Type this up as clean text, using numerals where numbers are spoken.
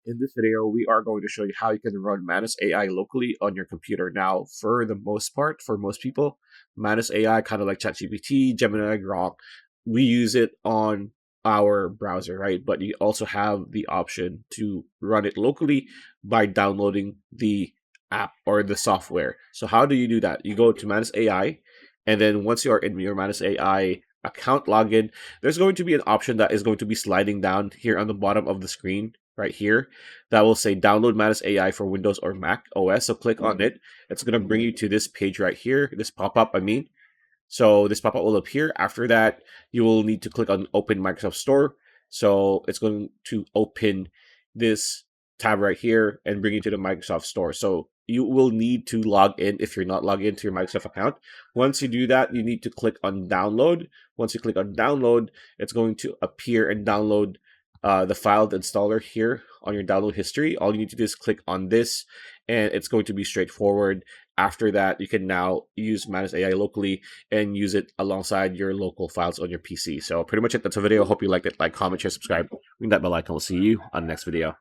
In this video, we are going to show you how you can run Manus AI locally on your computer. Now, for the most part, for most people, Manus AI, kind of like ChatGPT, Gemini, Grok, we use it on our browser, right? But you also have the option to run it locally by downloading the app or the software. So how do you do that? You go to Manus AI, and then once you are in your Manus AI account login, there's going to be an option that is going to be sliding down here on the bottom of the screen right here that will say download Manus AI for Windows or Mac OS. So click on it. It's going to bring you to this page right here, this pop-up, I mean. So this pop-up will appear. After that, you will need to click on Open Microsoft Store. So it's going to open this tab right here and bring you to the Microsoft Store. So you will need to log in if you're not logged into your Microsoft account. Once you do that, you need to click on download. Once you click on download, it's going to appear and download the file installer here on your download history. All you need to do is click on this, and it's going to be straightforward. After that, you can now use Manus AI locally and use it alongside your local files on your PC. So pretty much it. That's a video. Hope you liked it. Like, comment, share, subscribe. Ring that bell icon. We'll see you on the next video.